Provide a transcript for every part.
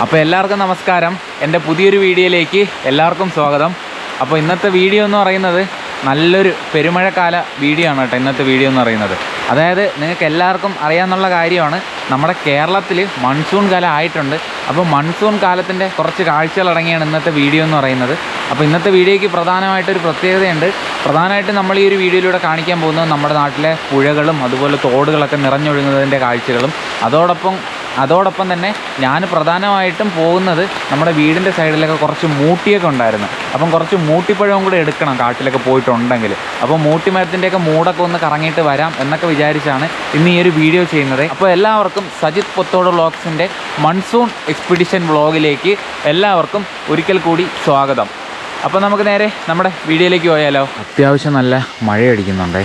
അപ്പോൾ എല്ലാവർക്കും നമസ്കാരം. എൻ്റെ പുതിയൊരു വീഡിയോയിലേക്ക് എല്ലാവർക്കും സ്വാഗതം. അപ്പോൾ ഇന്നത്തെ വീഡിയോ എന്ന് പറയുന്നത് നല്ലൊരു പെരുമഴക്കാല വീഡിയോ ആണ് കേട്ടോ. ഇന്നത്തെ വീഡിയോ എന്ന് പറയുന്നത് അതായത് നിങ്ങൾക്ക് എല്ലാവർക്കും അറിയാമെന്നുള്ള കാര്യമാണ്, നമ്മുടെ കേരളത്തിൽ മൺസൂൺ കാലം ആയിട്ടുണ്ട്. അപ്പോൾ മൺസൂൺ കാലത്തിൻ്റെ കുറച്ച് കാഴ്ചകളടങ്ങിയാണ് ഇന്നത്തെ വീഡിയോ എന്ന് പറയുന്നത്. അപ്പോൾ ഇന്നത്തെ വീഡിയോയ്ക്ക് പ്രധാനമായിട്ടൊരു പ്രത്യേകതയുണ്ട്. പ്രധാനമായിട്ടും നമ്മൾ ഈ ഒരു വീഡിയോയിലൂടെ കാണിക്കാൻ പോകുന്നത് നമ്മുടെ നാട്ടിലെ പുഴകളും അതുപോലെ തോടുകളൊക്കെ നിറഞ്ഞൊഴുകുന്നതിൻ്റെ കാഴ്ചകളും അതോടൊപ്പം തന്നെ ഞാൻ പ്രധാനമായിട്ടും പോകുന്നത് നമ്മുടെ വീടിൻ്റെ സൈഡിലൊക്കെ കുറച്ച് മൂട്ടിയൊക്കെ ഉണ്ടായിരുന്നു. അപ്പം കുറച്ച് മൂട്ടിപ്പഴവും കൂടെ എടുക്കണം കാട്ടിലൊക്കെ പോയിട്ടുണ്ടെങ്കിൽ. അപ്പോൾ മൂട്ടിമരത്തിൻ്റെയൊക്കെ മൂടൊക്കെ ഒന്ന് കറങ്ങിയിട്ട് വരാം എന്നൊക്കെ വിചാരിച്ചാണ് ഇന്ന് ഈ ഒരു വീഡിയോ ചെയ്യുന്നത്. അപ്പോൾ എല്ലാവർക്കും സജിത് പൊത്തോട് വ്ളോഗ്സിൻ്റെ മൺസൂൺ എക്സ്പെഡിഷൻ വ്ളോഗിലേക്ക് എല്ലാവർക്കും ഒരിക്കൽ കൂടി സ്വാഗതം. അപ്പോൾ നമുക്ക് നേരെ നമ്മുടെ വീഡിയോയിലേക്ക് പോയാലോ. അത്യാവശ്യം നല്ല മഴയടിക്കുന്നുണ്ടേ.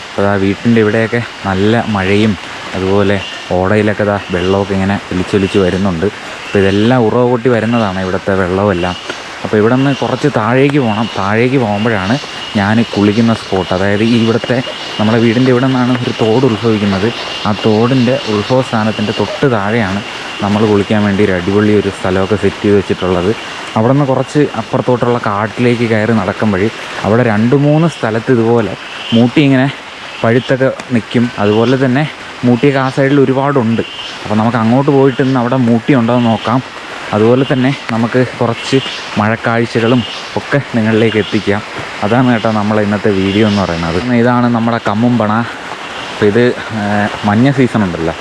അപ്പോൾ ആ വീട്ടിൻ്റെ ഇവിടെയൊക്കെ നല്ല മഴയും അതുപോലെ ഓടയിലൊക്കെ വെള്ളമൊക്കെ ഇങ്ങനെ ഒലിച്ചൊലിച്ച് വരുന്നുണ്ട്. അപ്പോൾ ഇതെല്ലാം ഉറവ് പൊട്ടി വരുന്നതാണ് ഇവിടുത്തെ വെള്ളമെല്ലാം. അപ്പോൾ ഇവിടെ നിന്ന് കുറച്ച് താഴേക്ക് പോകണം. താഴേക്ക് പോകുമ്പോഴാണ് ഞാൻ കുളിക്കുന്ന സ്പോട്ട്. അതായത് ഈ ഇവിടുത്തെ നമ്മുടെ വീടിൻ്റെ ഇവിടെ നിന്നാണ് ഒരു തോട് ഉത്ഭവിക്കുന്നത്. ആ തോടിൻ്റെ ഉത്ഭവ സ്ഥാനത്തിൻ്റെ തൊട്ട് താഴെയാണ് നമ്മൾ കുളിക്കാൻ വേണ്ടി ഒരു അടിപൊളി ഒരു സ്ഥലമൊക്കെ സെറ്റ് ചെയ്ത് വെച്ചിട്ടുള്ളത്. അവിടെ നിന്ന് കുറച്ച് അപ്പുറത്തോട്ടുള്ള കാട്ടിലേക്ക് കയറി നടക്കുമ്പോൾ അവിടെ 2-3 സ്ഥലത്ത് ഇതുപോലെ മൂട്ടി ഇങ്ങനെ പഴുത്തൊക്കെ നിൽക്കും. അതുപോലെ തന്നെ മൂട്ടിയൊക്കെ ആ സൈഡിൽ ഒരുപാടുണ്ട്. അപ്പോൾ നമുക്ക് അങ്ങോട്ട് പോയിട്ട് ഇന്ന് അവിടെ മൂട്ടി ഉണ്ടോ എന്ന് നോക്കാം. അതുപോലെ തന്നെ നമുക്ക് കുറച്ച് മഴക്കാഴ്ചകളും ഒക്കെ നിങ്ങളിലേക്ക് എത്തിക്കാം. അതാണ് കേട്ടോ നമ്മളെ ഇന്നത്തെ വീഡിയോ എന്ന് പറയുന്നത്. ഇതാണ് നമ്മുടെ കമ്മുംപണ. അപ്പോൾ ഇത് മഞ്ഞ സീസൺ ഉണ്ടല്ലോ,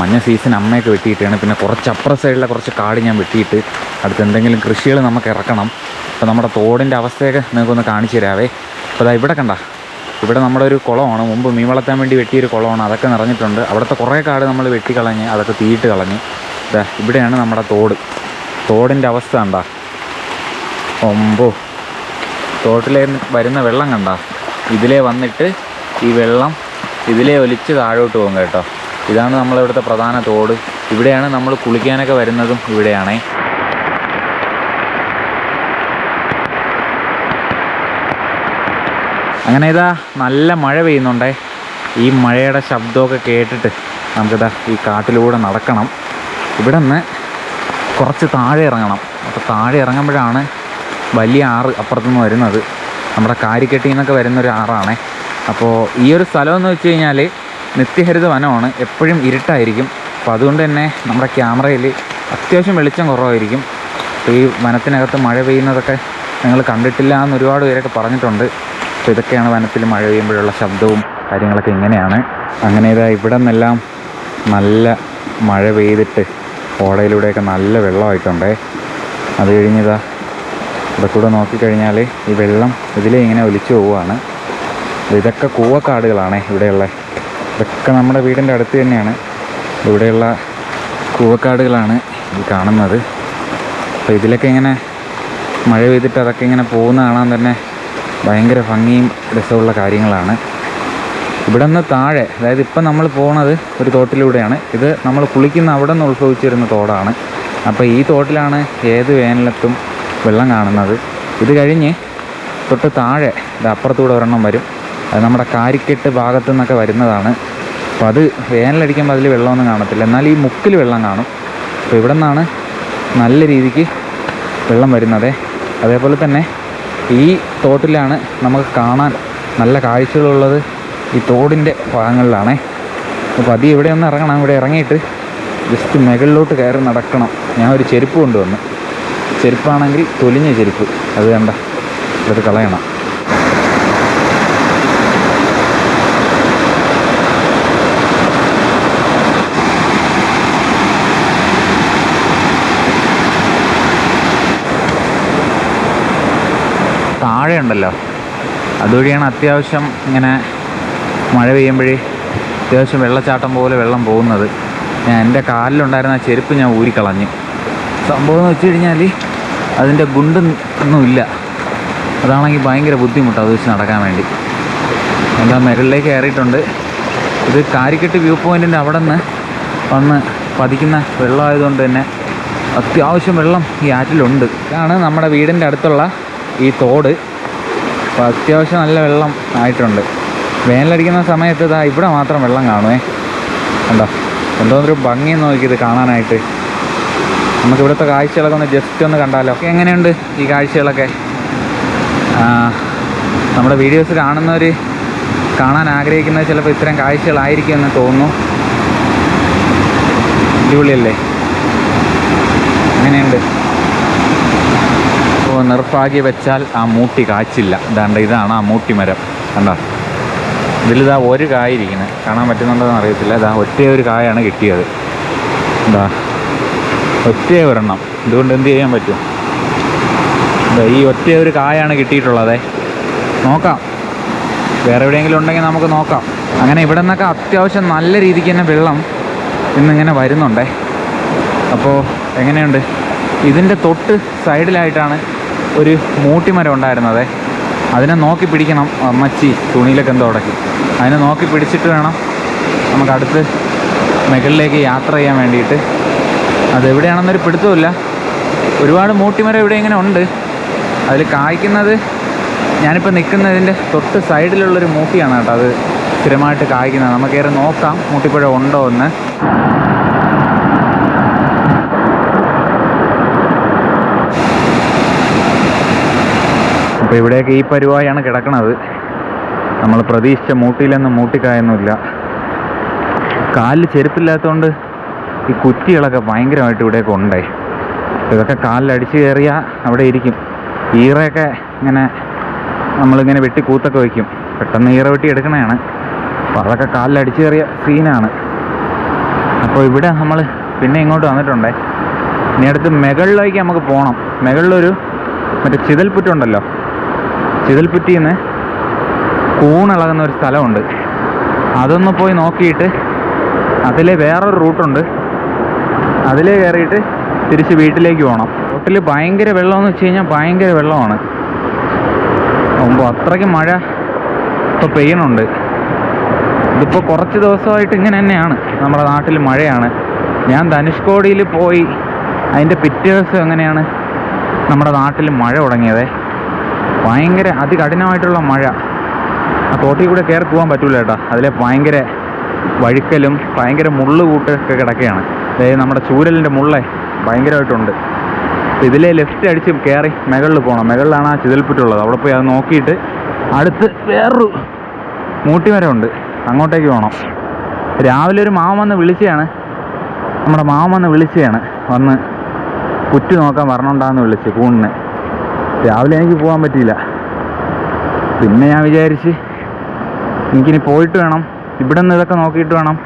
മഞ്ഞ സീസൺ അമ്മയൊക്കെ വെട്ടിയിട്ടാണ്. പിന്നെ കുറച്ച് അപ്പുറ സൈഡിലെ കുറച്ച് കാട് ഞാൻ വെട്ടിയിട്ട് അടുത്ത് എന്തെങ്കിലും കൃഷികൾ നമുക്ക് ഇറക്കണം. അപ്പോൾ നമ്മുടെ തോടിൻ്റെ അവസ്ഥയൊക്കെ നിങ്ങൾക്കൊന്ന് കാണിച്ചു തരാവേ. അപ്പോൾ ഇവിടെ കണ്ട, ഇവിടെ നമ്മുടെ ഒരു കുളമാണ്, മുമ്പ് മീൻ വളർത്താൻ വേണ്ടി വെട്ടിയൊരു കുളമാണ്. അതൊക്കെ നിറഞ്ഞിട്ടുണ്ട്. അവിടുത്തെ കുറേ കാട് നമ്മൾ വെട്ടിക്കളഞ്ഞ് അതൊക്കെ തീയിട്ട് കളഞ്ഞ് ഇവിടെയാണ് നമ്മുടെ തോടിൻ്റെ അവസ്ഥ കണ്ട. തോട്ടിലേ വരുന്ന വെള്ളം കണ്ട, ഇതിലേ വന്നിട്ട് ഈ വെള്ളം ഇതിലേ ഒലിച്ച് താഴോട്ട് പോകും കേട്ടോ. ഇതാണ് നമ്മളിവിടുത്തെ പ്രധാന തോട്. ഇവിടെയാണ് നമ്മൾ കുളിക്കാനൊക്കെ വരുന്നതും ഇവിടെയാണേ. അങ്ങനെ നല്ല മഴ പെയ്യുന്നുണ്ടേ. ഈ മഴയുടെ ശബ്ദമൊക്കെ കേട്ടിട്ട് നമുക്കിതാ ഈ കാട്ടിലൂടെ നടക്കണം. ഇവിടെ നിന്ന് കുറച്ച് താഴെ ഇറങ്ങണം. അപ്പോൾ താഴെ ഇറങ്ങുമ്പോഴാണ് വലിയ ആറ് അപ്പുറത്തുനിന്ന് വരുന്നത്. നമ്മുടെ കാരിക്കെട്ടിൽ നിന്നൊക്കെ വരുന്നൊരു ആറാണേ. അപ്പോൾ ഈ ഒരു സ്ഥലമെന്ന് വെച്ച് കഴിഞ്ഞാൽ നിത്യഹരിത വനമാണ്, എപ്പോഴും ഇരുട്ടായിരിക്കും. അപ്പോൾ അതുകൊണ്ട് തന്നെ നമ്മുടെ ക്യാമറയിൽ അത്യാവശ്യം വെളിച്ചം കുറവായിരിക്കും. അപ്പോൾ ഈ വനത്തിനകത്ത് മഴ പെയ്യുന്നതൊക്കെ നിങ്ങൾ കണ്ടിട്ടില്ല എന്ന് ഒരുപാട് പേരൊക്കെ പറഞ്ഞിട്ടുണ്ട്. അപ്പോൾ ഇതൊക്കെയാണ് വനത്തിൽ മഴ പെയ്യുമ്പോഴുള്ള ശബ്ദവും കാര്യങ്ങളൊക്കെ ഇങ്ങനെയാണ്. അങ്ങനെ ഇവിടെ നിന്നെല്ലാം നല്ല മഴ പെയ്തിട്ട് ഓടയിലൂടെയൊക്കെ നല്ല വെള്ളമായിട്ടുണ്ടേ. അത് കഴിഞ്ഞിതാ ഇവിടെ കൂടെ നോക്കിക്കഴിഞ്ഞാൽ ഈ വെള്ളം ഇതിലേ ഇങ്ങനെ ഒലിച്ചു പോവുകയാണ്. ഇതൊക്കെ കൂവക്കാടുകളാണേ ഇവിടെയുള്ള. ഇതൊക്കെ നമ്മുടെ വീടിൻ്റെ അടുത്ത് തന്നെയാണ്. ഇവിടെയുള്ള കൂവക്കാടുകളാണ് ഈ കാണുന്നത്. അപ്പോൾ ഇതിലൊക്കെ ഇങ്ങനെ മഴ പെയ്തിട്ട് അതൊക്കെ ഇങ്ങനെ പോകുന്ന കാണാൻ തന്നെ ഭയങ്കര ഭംഗിയും രസമുള്ള കാര്യങ്ങളാണ്. ഇവിടെ നിന്ന് താഴെ, അതായത് ഇപ്പം നമ്മൾ പോകുന്നത് ഒരു തോട്ടിലൂടെയാണ്. ഇത് നമ്മൾ കുളിക്കുന്ന അവിടെ നിന്ന് ഉത്ഭവിച്ചിരുന്ന തോടാണ്. അപ്പോൾ ഈ തോട്ടിലാണ് ഏത് വേനലത്തും വെള്ളം കാണുന്നത്. ഇത് കഴിഞ്ഞ് തൊട്ട് താഴെ അപ്പുറത്തൂടെ ഒരെണ്ണം വരും. അത് നമ്മുടെ കാരിക്കെട്ട് ഭാഗത്തു നിന്നൊക്കെ വരുന്നതാണ്. അപ്പോൾ അത് വേനലടിക്കുമ്പോൾ അതിൽ വെള്ളമൊന്നും കാണത്തില്ല, എന്നാൽ ഈ മുക്കിൽ വെള്ളം കാണും. അപ്പോൾ ഇവിടെ നിന്നാണ് നല്ല രീതിക്ക് വെള്ളം വരുന്നത്. അതേപോലെ തന്നെ ഈ തോട്ടിലാണ് നമുക്ക് കാണാൻ നല്ല കാഴ്ചകളുള്ളത്. ഈ തോടിൻ്റെ ഭാഗങ്ങളിലാണേ. അപ്പോൾ അത് ഇവിടെ ഒന്ന് ഇറങ്ങണം. ഇവിടെ ഇറങ്ങിയിട്ട് ജസ്റ്റ് മുകളിലോട്ട് കയറി നടക്കണം. ഞാൻ ഒരു ചെരുപ്പ് കൊണ്ടുവന്നു. ചെരുപ്പാണെങ്കിൽ തൊലിഞ്ഞ ചെരുപ്പ്, അത് കണ്ട ഇത് കളയണം. താഴെ ഉണ്ടല്ലോ, അതുവഴിയാണ് അത്യാവശ്യം ഇങ്ങനെ മഴ പെയ്യുമ്പോഴേ അത്യാവശ്യം വെള്ളച്ചാട്ടം പോലെ വെള്ളം പോകുന്നത്. ഞാൻ എൻ്റെ കാലിലുണ്ടായിരുന്ന ചെരുപ്പ് ഞാൻ ഊരിക്കളഞ്ഞ്. സംഭവം എന്ന് വെച്ച് കഴിഞ്ഞാൽ അതിൻ്റെ ഒന്നുമില്ല. അതാണെങ്കിൽ ഭയങ്കര ബുദ്ധിമുട്ടാണ് അത് വെച്ച് നടക്കാൻ വേണ്ടി. എന്താ മുകളിലേക്ക് കയറിയിട്ടുണ്ട്. ഇത് കാരിക്കെട്ട് വ്യൂ പോയിൻറ്റിൻ്റെ അവിടെ നിന്ന് വന്ന് പതിക്കുന്ന വെള്ളമായതുകൊണ്ട് തന്നെ അത്യാവശ്യം വെള്ളം ഈ ആറ്റിലുണ്ട്. ഇതാണ് നമ്മുടെ വീടിൻ്റെ അടുത്തുള്ള ഈ തോട്. അപ്പോൾ അത്യാവശ്യം നല്ല വെള്ളം ആയിട്ടുണ്ട്. വേനലടിക്കുന്ന സമയത്ത് ഇവിടെ മാത്രം വെള്ളം കാണുമേ. കണ്ടോ, എന്തോന്നൊരു ഭംഗി നോക്കിയത് കാണാനായിട്ട്. നമുക്ക് ഇവിടുത്തെ കാഴ്ചകളൊക്കെ ഒന്ന് ജസ്റ്റ് ഒന്ന് കണ്ടാലോ. എങ്ങനെയുണ്ട് ഈ കാഴ്ചകളൊക്കെ? നമ്മുടെ വീഡിയോസ് കാണുന്നവർ, കാണാൻ ആഗ്രഹിക്കുന്നത് ചിലപ്പോൾ ഇത്തരം കാഴ്ചകളായിരിക്കും എന്ന് തോന്നുന്നു. അടിപൊളിയല്ലേ? അങ്ങനെയുണ്ട്. അപ്പോൾ നിർഭാഗ്യ വെച്ചാൽ ആ മൂട്ടി കാച്ചില്ല. ഇതാണ് ആ മൂട്ടി മരം. കണ്ടോ? ഇതിലിതാ ഒരു കായ ഇരിക്കുന്നത്, കാണാൻ പറ്റുന്നുണ്ടോയെന്ന് അറിയത്തില്ല. ഇതാ ഒറ്റേ ഒരു കായാണ് കിട്ടിയത്. എന്താ ഒറ്റേ ഒരെണ്ണം. ഇതുകൊണ്ട് എന്ത് ചെയ്യാൻ പറ്റും? ഈ ഒറ്റ ഒരു കായാണ് കിട്ടിയിട്ടുള്ളത്. നോക്കാം, വേറെ എവിടെയെങ്കിലും ഉണ്ടെങ്കിൽ നമുക്ക് നോക്കാം. അങ്ങനെ ഇവിടെ നിന്നൊക്കെ അത്യാവശ്യം നല്ല രീതിക്ക് തന്നെ വെള്ളം ഇന്നിങ്ങനെ വരുന്നുണ്ടേ. അപ്പോൾ എങ്ങനെയുണ്ട്? ഇതിൻ്റെ തൊട്ട് സൈഡിലായിട്ടാണ് ഒരു മൂട്ടിമരം ഉണ്ടായിരുന്നത്. അതിനെ നോക്കി പിടിക്കണം. അമ്മച്ചി തുണിയിലൊക്കെ എന്തോ ഉടക്കി. അതിനെ നോക്കി പിടിച്ചിട്ട് വേണം നമുക്ക് അടുത്ത് മുകളിലേക്ക് യാത്ര ചെയ്യാൻ വേണ്ടിയിട്ട്. അതെവിടെയാണെന്നൊരു പിടുത്തമില്ല. ഒരുപാട് മൂട്ടിമരം ഇവിടെ ഇങ്ങനെ ഉണ്ട്. അതിൽ കായ്ക്കുന്നത്, ഞാനിപ്പോൾ നിൽക്കുന്നതിൻ്റെ തൊട്ട് സൈഡിലുള്ളൊരു മൂട്ടിയാണ് കേട്ടോ. അത് സ്ഥിരമായിട്ട് കായ്ക്കുന്നത്. നമുക്ക് കയറി നോക്കാം മൂട്ടിപ്പഴം ഉണ്ടോ എന്ന്. അപ്പോൾ ഇവിടെയൊക്കെ ഈ പരുവായാണ് കിടക്കണത്. നമ്മൾ പ്രതീക്ഷിച്ച മൂട്ടിയിലൊന്നും മൂട്ടിക്കായൊന്നുമില്ല. കാലിൽ ചെരുപ്പില്ലാത്തതുകൊണ്ട് ഈ കുറ്റികളൊക്കെ ഭയങ്കരമായിട്ട് ഇവിടെയൊക്കെ ഉണ്ടേ. ഇതൊക്കെ കാലിലടിച്ച് കയറിയാൽ അവിടെ ഇരിക്കും. ഈറയൊക്കെ ഇങ്ങനെ നമ്മളിങ്ങനെ വെട്ടി കൂത്തൊക്കെ വയ്ക്കും. പെട്ടെന്ന് ഈറ വെട്ടി എടുക്കണതാണ്. അപ്പോൾ അതൊക്കെ കാലിലടിച്ച് കയറിയ സീനാണ്. അപ്പോൾ ഇവിടെ നമ്മൾ പിന്നെ ഇങ്ങോട്ട് വന്നിട്ടുണ്ടേ. ഇനി അടുത്ത് മുകളിലേക്ക് നമുക്ക് പോകണം. മുകളിലൊരു മറ്റേ ചിതൽപുറ്റുണ്ടല്ലോ, ചിതൽപുറ്റിയിൽ നിന്ന് കൂണിളകുന്ന ഒരു സ്ഥലമുണ്ട്. അതൊന്ന് പോയി നോക്കിയിട്ട് അതിലെ വേറൊരു റൂട്ടുണ്ട്, അതിലേ കയറിയിട്ട് തിരിച്ച് വീട്ടിലേക്ക് പോകണം. റോട്ടിൽ ഭയങ്കര വെള്ളമെന്ന് വെച്ച് കഴിഞ്ഞാൽ ഭയങ്കര വെള്ളമാണ്. മുമ്പ് അത്രയ്ക്ക് മഴ ഇപ്പോൾ പെയ്യണുണ്ട്. ഇതിപ്പോൾ കുറച്ച് ദിവസമായിട്ട് ഇങ്ങനെ തന്നെയാണ്. നമ്മുടെ നാട്ടിൽ മഴയാണ്. ഞാൻ ധനുഷ്കോടിയിൽ പോയി അതിൻ്റെ പിറ്റേ ദിവസം എങ്ങനെയാണ് നമ്മുടെ നാട്ടിൽ മഴ തുടങ്ങിയത്. ഭയങ്കര അതികഠിനമായിട്ടുള്ള മഴ. ആ തോട്ടിൽ കൂടെ കയറി പോകാൻ പറ്റൂല കേട്ടോ. അതിലെ ഭയങ്കര വഴുക്കലും ഭയങ്കര മുള്ള് കൂട്ടൊക്കെ കിടക്കുകയാണ്. അതായത് നമ്മുടെ ചൂരലിൻ്റെ മുള്ളേ ഭയങ്കരമായിട്ടുണ്ട്. അപ്പോൾ ഇതിലെ ലെഫ്റ്റ് അടിച്ച് കയറി മുകളിൽ പോകണം. മുകളിലാണ് ആ ചിതൽപുറ്റുള്ളത്. അവിടെ പോയി അത് നോക്കിയിട്ട് അടുത്ത് വേറൊരു മൂട്ടിമരമുണ്ട്, അങ്ങോട്ടേക്ക് പോകണം. രാവിലെ ഒരു മാമൻ വന്ന് വിളിച്ചതാണ്, നമ്മുടെ മാമൻ വന്ന് വിളിച്ചതാണ്, വന്ന് പുറ്റ് നോക്കാൻ വരണുണ്ടാന്ന് വിളിച്ച് കൂണിന്. രാവിലെ എനിക്ക് പോകാൻ പറ്റിയില്ല. പിന്നെ ഞാൻ വിചാരിച്ച് എനിക്കിനി പോയിട്ട് വേണം, ഇവിടെ നിന്ന് ഇതൊക്കെ നോക്കിയിട്ട് വേണം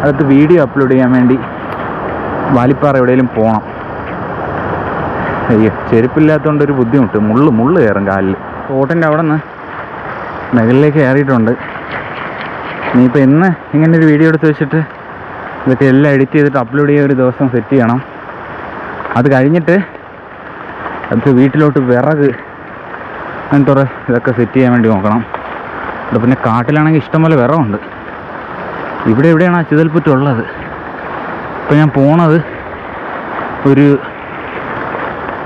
അടുത്ത് വീഡിയോ അപ്ലോഡ് ചെയ്യാൻ വേണ്ടി വാലിപ്പാറ എവിടെയെങ്കിലും പോകണം. അയ്യോ, ചെരുപ്പില്ലാത്തതുകൊണ്ടൊരു ബുദ്ധിമുട്ട്. മുള്ള് കയറും കാലിൽ. തോട്ടിൻ്റെ അവിടെ നിന്ന് മുകളിലേക്ക് കയറിയിട്ടുണ്ട്. ഇനിയിപ്പോൾ ഇന്ന് ഇങ്ങനൊരു വീഡിയോ എടുത്ത് വെച്ചിട്ട് ഇതൊക്കെ എല്ലാം എഡിറ്റ് ചെയ്തിട്ട് അപ്ലോഡ് ചെയ്യാൻ ഒരു ദിവസം സെറ്റ് ചെയ്യണം. അത് കഴിഞ്ഞിട്ട് അടുത്ത് വീട്ടിലോട്ട് വിറക് അങ്ങനത്തെ ഇതൊക്കെ സെറ്റ് ചെയ്യാൻ വേണ്ടി നോക്കണം. ഇവിടെ പിന്നെ കാട്ടിലാണെങ്കിൽ ഇഷ്ടംപോലെ വിറകുണ്ട്. എവിടെയാണ് ആ ചിതൽപുറ്റുള്ളത്. ഇപ്പോൾ ഞാൻ പോണത് ഒരു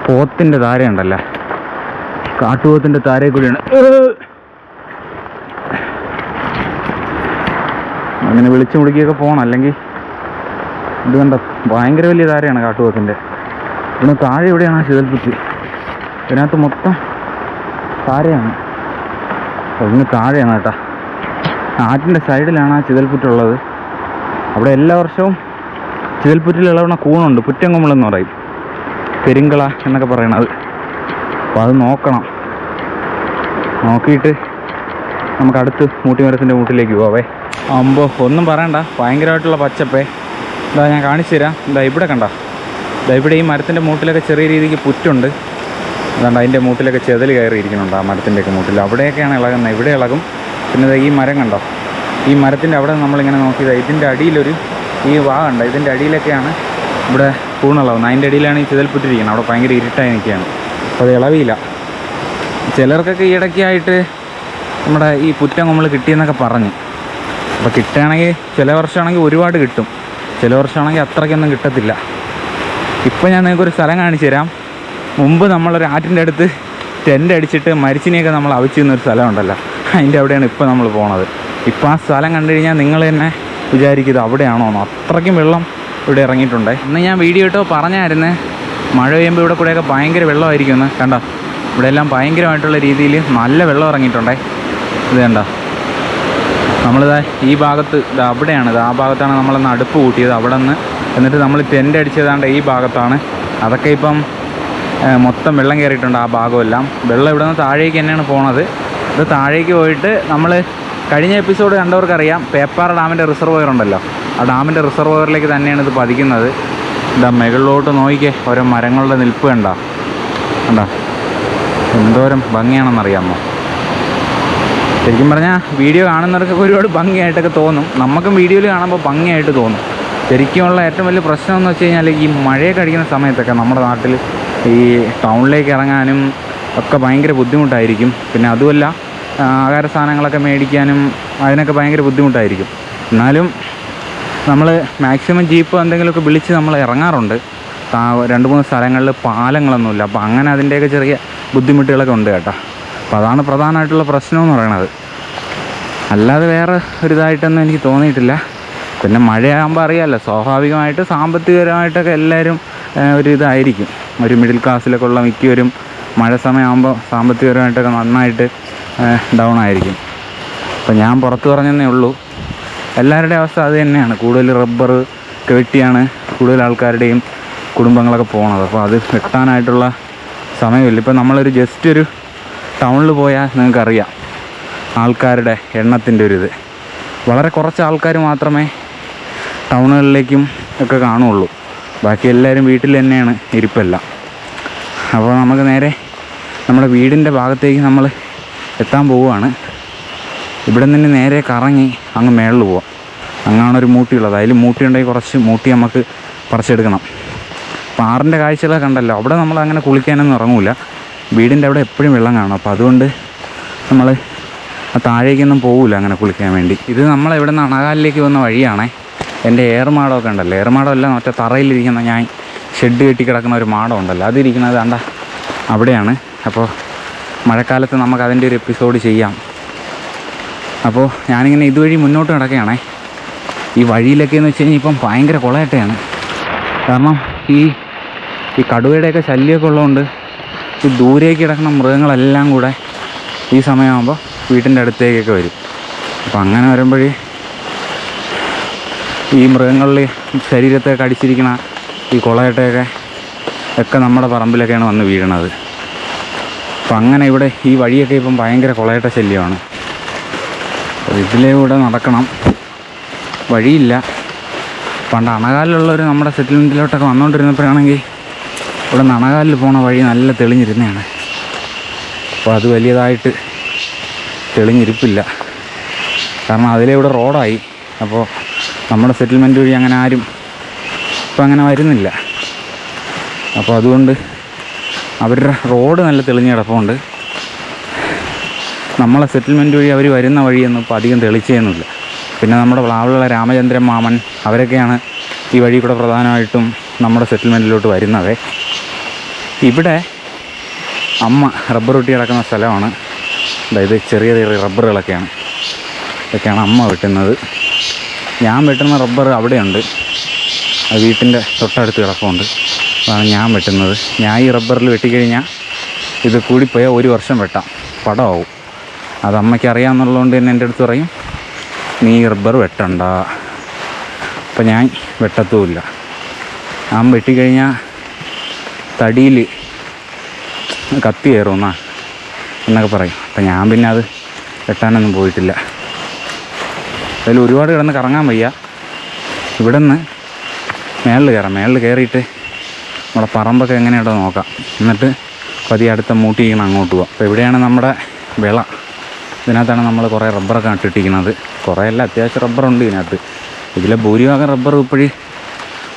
പോത്തിൻ്റെ താരയുണ്ടല്ലോ, കാട്ടുപോത്തിൻ്റെ താരയെ കൂടിയാണ്. അങ്ങനെ വിളിച്ച് മുടിക്കുകയൊക്കെ പോകണം. അല്ലെങ്കിൽ ഇത് കണ്ട ഭയങ്കര വലിയ താരയാണ് കാട്ടുപോത്തിൻ്റെ. ഇവിടെ താഴെ എവിടെയാണ് ആ ചിതൽപുറ്റ്. ഇതിനകത്ത് മൊത്തം താരയാണ്. അതിന് താഴെയാണ് കേട്ടോ. ആറ്റിൻ്റെ സൈഡിലാണ് ആ ചിതൽപുറ്റുള്ളത്. അവിടെ എല്ലാ വർഷവും ചിതൽപുറ്റിലുള്ള കൂണുണ്ട്, പുറ്റൻകുമ്പളെന്ന് പറയും, പെരുങ്കള എന്നൊക്കെ പറയണത്. അപ്പോൾ അത് നോക്കണം. നോക്കിയിട്ട് നമുക്ക് അടുത്ത് മൂട്ടിമരത്തിൻ്റെ മൂട്ടിലേക്ക് പോവേ. ആകുമ്പോൾ ഒന്നും പറയണ്ട, ഭയങ്കരമായിട്ടുള്ള പച്ചപ്പേ. ഇതാ ഞാൻ കാണിച്ചു തരാം. ഇതാ ഇവിടെ കണ്ട, ഇതാ ഇവിടെ ഈ മരത്തിൻ്റെ മൂട്ടിലൊക്കെ ചെറിയ രീതിക്ക് പുറ്റുണ്ട്. അതുകൊണ്ട് അതിൻ്റെ മൂട്ടിലൊക്കെ ചെതൽ കയറിയിരിക്കുന്നുണ്ട്. ആ മരത്തിൻ്റെയൊക്കെ മൂട്ടിൽ അവിടെയൊക്കെയാണ് ഇളകുന്നത്. ഇവിടെ ഇളകും. പിന്നെ ഈ മരം കണ്ടോ, ഈ മരത്തിൻ്റെ അവിടെ നമ്മളിങ്ങനെ നോക്കിയതാണ്. ഇതിൻ്റെ അടിയിലൊരു ഈ വാഗുണ്ട്, ഇതിൻ്റെ അടിയിലൊക്കെയാണ് ഇവിടെ കൂണിളകുന്നത്. അതിൻ്റെ അടിയിലാണ് ഈ ചിതൽപുറ്റിരിക്കുന്നത്. അവിടെ ഭയങ്കര ഇരുട്ടായി നിൽക്കുകയാണ്. അപ്പോൾ അത് ഇളവിയില്ല. ചിലർക്കൊക്കെ ഈ ഇടയ്ക്കായിട്ട് നമ്മുടെ ഈ പുറ്റൻകുമ്പൾ കിട്ടിയെന്നൊക്കെ പറഞ്ഞ്. അപ്പോൾ കിട്ടുകയാണെങ്കിൽ ചില വർഷമാണെങ്കിൽ ഒരുപാട് കിട്ടും, ചില വർഷമാണെങ്കിൽ അത്രയ്ക്കൊന്നും കിട്ടത്തില്ല. ഇപ്പോൾ ഞാൻ നിങ്ങൾക്കൊരു സ്ഥലം കാണിച്ചു തരാം. മുമ്പ് നമ്മളൊരു ആറ്റിൻ്റെ അടുത്ത് ടെൻ്റ് അടിച്ചിട്ട് മരിച്ചിനെയൊക്കെ നമ്മൾ അവിച്ചിരുന്നൊരു സ്ഥലമുണ്ടല്ലോ, അതിൻ്റെ അവിടെയാണ് ഇപ്പോൾ നമ്മൾ പോണത്. ഇപ്പോൾ ആ സ്ഥലം കണ്ടു കഴിഞ്ഞാൽ നിങ്ങൾ തന്നെ വിചാരിക്കുന്നത് അവിടെയാണോ എന്ന്. അത്രയ്ക്കും വെള്ളം ഇവിടെ ഇറങ്ങിയിട്ടുണ്ട്. ഇന്ന് ഞാൻ വീഡിയോ ഇട്ടോ പറഞ്ഞായിരുന്നു മഴ പെയ്യുമ്പോൾ ഇവിടെ കൂടെയൊക്കെ ഭയങ്കര വെള്ളമായിരിക്കുമെന്ന്. കണ്ടോ, ഇവിടെ എല്ലാം ഭയങ്കരമായിട്ടുള്ള രീതിയിൽ നല്ല വെള്ളം ഇറങ്ങിയിട്ടുണ്ടേ. ഇത് കണ്ടോ, നമ്മളിതാ ഈ ഭാഗത്ത് ഇത് അവിടെയാണ്, ഇത് ആ ഭാഗത്താണ് നമ്മളന്ന് അടുപ്പ് കൂട്ടിയത്. അവിടെ നിന്ന് എന്നിട്ട് നമ്മൾ ടെൻ്റ് അടിച്ചതാണ്ട് ഈ ഭാഗത്താണ്. അതൊക്കെ ഇപ്പം മൊത്തം വെള്ളം കയറിയിട്ടുണ്ട്. ആ ഭാഗമെല്ലാം വെള്ളം ഇവിടെ നിന്ന് താഴേക്ക് തന്നെയാണ് പോണത്. ഇത് താഴേക്ക് പോയിട്ട് നമ്മൾ കഴിഞ്ഞ എപ്പിസോഡ് കണ്ടവർക്കറിയാം, പേപ്പാറ ഡാമിൻ്റെ റിസർവോയർ ഉണ്ടല്ലോ, ആ ഡാമിൻ്റെ റിസർവോയറിലേക്ക് തന്നെയാണ് ഇത് പതിക്കുന്നത്. ഇതാ മുകളിലോട്ട് നോക്കിക്കേ, ഓരോ മരങ്ങളുടെ നിൽപ്പ് കണ്ടോ, എന്തോരം ഭംഗിയാണെന്നറിയാമോ. ശരിക്കും പറഞ്ഞാൽ വീഡിയോ കാണുന്നവർക്കൊക്കെ ഒരുപാട് ഭംഗിയായിട്ടൊക്കെ തോന്നും. നമുക്കും വീഡിയോയിൽ കാണുമ്പോൾ ഭംഗിയായിട്ട് തോന്നും. ശരിക്കുമുള്ള ഏറ്റവും വലിയ പ്രശ്നം എന്ന് വെച്ച് കഴിഞ്ഞാൽ ഈ മഴയൊക്കെ അടിക്കുന്ന സമയത്തൊക്കെ നമ്മുടെ നാട്ടിൽ ഈ ടൗണിലേക്ക് ഇറങ്ങാനും ഒക്കെ ഭയങ്കര ബുദ്ധിമുട്ടായിരിക്കും. പിന്നെ അതുമല്ല ആഹാര സാധനങ്ങളൊക്കെ മേടിക്കാനും അതിനൊക്കെ ഭയങ്കര ബുദ്ധിമുട്ടായിരിക്കും. എന്നാലും നമ്മൾ മാക്സിമം ജീപ്പ് എന്തെങ്കിലുമൊക്കെ വിളിച്ച് നമ്മൾ ഇറങ്ങാറുണ്ട്. 2-3 സ്ഥലങ്ങളിൽ പാലങ്ങളൊന്നുമില്ല, അപ്പോൾ അങ്ങനെ അതിൻ്റെയൊക്കെ ചെറിയ ബുദ്ധിമുട്ടുകളൊക്കെ ഉണ്ട് കേട്ടോ. അപ്പോൾ അതാണ് പ്രധാനമായിട്ടുള്ള പ്രശ്നമെന്ന് പറയണത്. അല്ലാതെ വേറെ ഒരിതായിട്ടൊന്നും എനിക്ക് തോന്നിയിട്ടില്ല. പിന്നെ മഴയാകുമ്പോൾ അറിയാമല്ലോ, സ്വാഭാവികമായിട്ട് സാമ്പത്തികപരമായിട്ടൊക്കെ എല്ലാവരും ഒരു ഇതായിരിക്കും. ഒരു മിഡിൽ ക്ലാസ്സിലൊക്കെ ഉള്ള മിക്കവരും മഴ സമയമാകുമ്പോൾ സാമ്പത്തികപരമായിട്ടൊക്കെ നന്നായിട്ട് ഡൗൺ ആയിരിക്കും. അപ്പോൾ ഞാൻ പുറത്ത് പറഞ്ഞതേ ഉള്ളൂ, എല്ലാവരുടെയും അവസ്ഥ അത് തന്നെയാണ്. കൂടുതൽ റബ്ബർ ഒക്കെ വെട്ടിയാണ് കൂടുതൽ ആൾക്കാരുടെയും കുടുംബങ്ങളൊക്കെ പോകുന്നത്. അപ്പോൾ അത് വെട്ടാനായിട്ടുള്ള സമയമില്ല. ഇപ്പോൾ നമ്മളൊരു ജസ്റ്റ് ഒരു ടൗണിൽ പോയാൽ നിങ്ങൾക്കറിയാം ആൾക്കാരുടെ എണ്ണത്തിൻ്റെ ഒരു ഇത്. വളരെ കുറച്ച് ആൾക്കാർ മാത്രമേ ടൗണുകളിലേക്കും ഒക്കെ കാണുള്ളൂ. ബാക്കി എല്ലാവരും വീട്ടിൽ തന്നെയാണ് ഇരിപ്പെല്ലാം. അപ്പോൾ നമുക്ക് നേരെ നമ്മുടെ വീടിൻ്റെ ഭാഗത്തേക്ക് നമ്മൾ എത്താൻ പോവുകയാണ്. ഇവിടെ നിന്ന് നേരെ കറങ്ങി അങ്ങ് മേളിൽ പോവാം. അങ്ങാണൊരു മൂട്ടിയുള്ളത്, അതിൽ മൂട്ടി ഉണ്ടെങ്കിൽ കുറച്ച് മൂട്ടി നമുക്ക് പറിച്ചെടുക്കണം. പാറിൻ്റെ കാഴ്ചകളൊക്കെ കണ്ടല്ലോ, അവിടെ നമ്മൾ അങ്ങനെ കുളിക്കാനൊന്നും ഇറങ്ങില്ല. വീടിൻ്റെ അവിടെ എപ്പോഴും വെള്ളം കാണും. അപ്പോൾ അതുകൊണ്ട് നമ്മൾ താഴേക്കൊന്നും പോകില്ല അങ്ങനെ കുളിക്കാൻ വേണ്ടി. ഇത് നമ്മളിവിടെ നിന്ന് അണകാലിലേക്ക് വന്ന വഴിയാണേ. എൻ്റെ ഏറുമാടമൊക്കെ ഉണ്ടല്ലോ, ഏറുമാടമല്ല മറ്റേ തറയിലിരിക്കുന്ന ഞാൻ ഷെഡ് കെട്ടി കിടക്കുന്ന ഒരു മാടം ഉണ്ടല്ലോ, അതിരിക്കുന്നത് കണ്ട അവിടെയാണ്. അപ്പോൾ മഴക്കാലത്ത് നമുക്ക് അതിൻ്റെ ഒരു എപ്പിസോഡ് ചെയ്യാം. അപ്പോൾ ഞാനിങ്ങനെ ഇതുവഴി മുന്നോട്ട് നടക്കുകയാണേ. ഈ വഴിയിലൊക്കെ എന്ന് വെച്ച് കഴിഞ്ഞാൽ ഇപ്പം ഭയങ്കര കുളയട്ടയാണ്. കാരണം ഈ കടുവയുടെയൊക്കെ ശല്യമൊക്കെ ഉള്ളതുകൊണ്ട് ഈ ദൂരേക്ക് കിടക്കുന്ന മൃഗങ്ങളെല്ലാം കൂടെ ഈ സമയമാകുമ്പോൾ വീട്ടിൻ്റെ അടുത്തേക്കൊക്കെ വരും. അപ്പോൾ അങ്ങനെ വരുമ്പോൾ ഈ മൃഗങ്ങളിൽ ശരീരത്തെ കടിച്ചിരിക്കുന്ന ഈ കുളയട്ടയൊക്കെ നമ്മുടെ പറമ്പിലൊക്കെയാണ് വന്ന് വീഴണത്. അപ്പം അങ്ങനെ ഇവിടെ ഈ വഴിയൊക്കെ ഇപ്പം ഭയങ്കര കുളയട്ട ശല്യമാണ്. ഇതിലൂടെ നടക്കണം, വഴിയില്ല. പണ്ട് അണകാലിലുള്ളവർ നമ്മുടെ സെറ്റിൽമെൻറ്റിലോട്ടൊക്കെ വന്നുകൊണ്ടിരുന്നപ്പോഴാണെങ്കിൽ ഇവിടെ അണകാലിൽ പോണ വഴി നല്ല തെളിഞ്ഞിരുന്നതാണ്. അപ്പോൾ അത് വലിയതായിട്ട് തെളിഞ്ഞിരിപ്പില്ല, കാരണം അതിലെ ഇവിടെ റോഡായി. അപ്പോൾ നമ്മുടെ സെറ്റിൽമെൻറ്റ് വഴി അങ്ങനെ ആരും ഇപ്പം അങ്ങനെ വരുന്നില്ല. അപ്പോൾ അതുകൊണ്ട് അവരുടെ റോഡ് നല്ല തെളിഞ്ഞ് കിടപ്പുണ്ട്. നമ്മളെ സെറ്റിൽമെൻറ്റ് വഴി അവർ വരുന്ന വഴിയൊന്നും ഇപ്പോൾ അധികം തെളിച്ചൊന്നുമില്ല. പിന്നെ നമ്മുടെ പ്ലാവിലുള്ള രാമചന്ദ്രൻ മാമൻ അവരൊക്കെയാണ് ഈ വഴി കൂടെ പ്രധാനമായിട്ടും നമ്മുടെ സെറ്റിൽമെൻറ്റിലോട്ട് വരുന്നത്. ഇവിടെ അമ്മ റബ്ബർ വെട്ടി കിടക്കുന്ന സ്ഥലമാണ്. അതായത് ചെറിയ ചെറിയ റബ്ബറുകളൊക്കെയാണ്, ഇതൊക്കെയാണ് അമ്മ വെട്ടുന്നത്. ഞാൻ വെട്ടുന്ന റബ്ബർ അവിടെയുണ്ട്, അത് വീട്ടിൻ്റെ തൊട്ടടുത്ത് കിടപ്പുണ്ട്. അതാണ് ഞാൻ വെട്ടുന്നത്. ഞാൻ ഈ റബ്ബറിൽ വെട്ടിക്കഴിഞ്ഞാൽ ഇത് കൂടിപ്പോയാൽ 1 വർഷം വെട്ടാം, പടമാവും. അത് അമ്മയ്ക്ക് അറിയാമെന്നുള്ളതുകൊണ്ട് തന്നെ എൻ്റെ അടുത്ത് പറയും, നീ റബ്ബർ വെട്ടണ്ട. അപ്പം ഞാൻ വെട്ടത്തുമില്ല. ഞാൻ വെട്ടിക്കഴിഞ്ഞാൽ തടിയിൽ കത്തി കയറുമെന്നാ എന്നൊക്കെ പറയും. അപ്പം ഞാൻ പിന്നെ അത് വെട്ടാനൊന്നും പോയിട്ടില്ല. അതിൽ ഒരുപാട് കിടന്ന് കറങ്ങാൻ വയ്യ. ഇവിടെ നിന്ന് മേളിൽ കയറാം. മേളിൽ കയറിയിട്ട് നമ്മുടെ പറമ്പൊക്കെ എങ്ങനെയുണ്ടോ നോക്കാം. എന്നിട്ട് പതിയെ അടുത്ത മൂട്ടിക്കണം അങ്ങോട്ട് പോവാം. അപ്പോൾ ഇവിടെയാണ് നമ്മുടെ വിള. ഇതിനകത്താണ് നമ്മൾ കുറേ റബ്ബറൊക്കെ നട്ടിട്ടിരിക്കുന്നത്. കുറേയല്ല, അത്യാവശ്യം റബ്ബറുണ്ട് ഇതിനകത്ത്. ഇതിലെ ഭൂരിഭാഗം റബ്ബർ ഇപ്പോഴും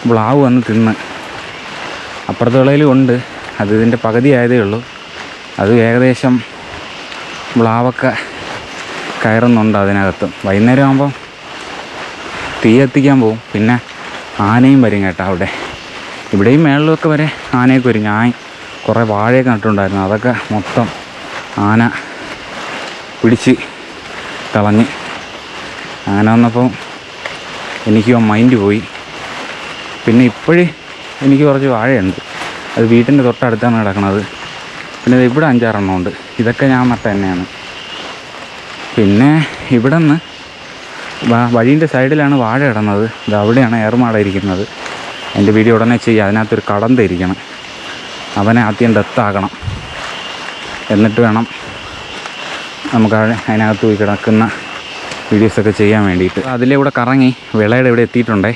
പ്ലാവ് വന്ന് തിന്ന്. അപ്പുറത്തെ വിളയിലും ഉണ്ട്, അത് ഇതിൻ്റെ പകുതി ആയതേ ഉള്ളൂ. അത് ഏകദേശം പ്ലാവൊക്കെ കയറുന്നുണ്ട് അതിനകത്ത്. വൈകുന്നേരം ആകുമ്പം തീ കത്തിക്കാൻ പോവും. പിന്നെ ആനയും വരും കേട്ടോ അവിടെ. ഇവിടെയും മേളിലൊക്കെ വരെ ആനയൊക്കെ വരും. ഞാൻ കുറേ വാഴയൊക്കെ നട്ടുണ്ടായിരുന്നു, അതൊക്കെ മൊത്തം ആന പിടിച്ച് കളഞ്ഞ്. അങ്ങനെ വന്നപ്പോൾ എനിക്ക് മൈൻഡ് പോയി. പിന്നെ ഇപ്പോഴും എനിക്ക് കുറച്ച് വാഴയുണ്ട്, അത് വീട്ടിൻ്റെ തൊട്ടടുത്താണ് കിടക്കുന്നത്. പിന്നെ ഇവിടെ 5-6 എണ്ണം ഉണ്ട്, ഇതൊക്കെ ഞാൻ നട്ട തന്നെയാണ്. പിന്നെ ഇവിടെ നിന്ന് വഴീൻ്റെ സൈഡിലാണ് വാഴ കിടന്നത്, ഇത് അവിടെയാണ് ഏറുമാട ഇരിക്കുന്നത്. എൻ്റെ വീഡിയോ ഉടനെ ചെയ്യുക. അതിനകത്തൊരു കടന്ത ഇരിക്കണം, അവനെ ആദ്യം ഡെത്താക്കണം, എന്നിട്ട് വേണം നമുക്ക് അതിനകത്ത് പോയി കിടക്കുന്ന വീഡിയോസൊക്കെ ചെയ്യാൻ വേണ്ടിയിട്ട്. അതിലൂടെ കറങ്ങി വിളയുടെ ഇവിടെ എത്തിയിട്ടുണ്ടേ.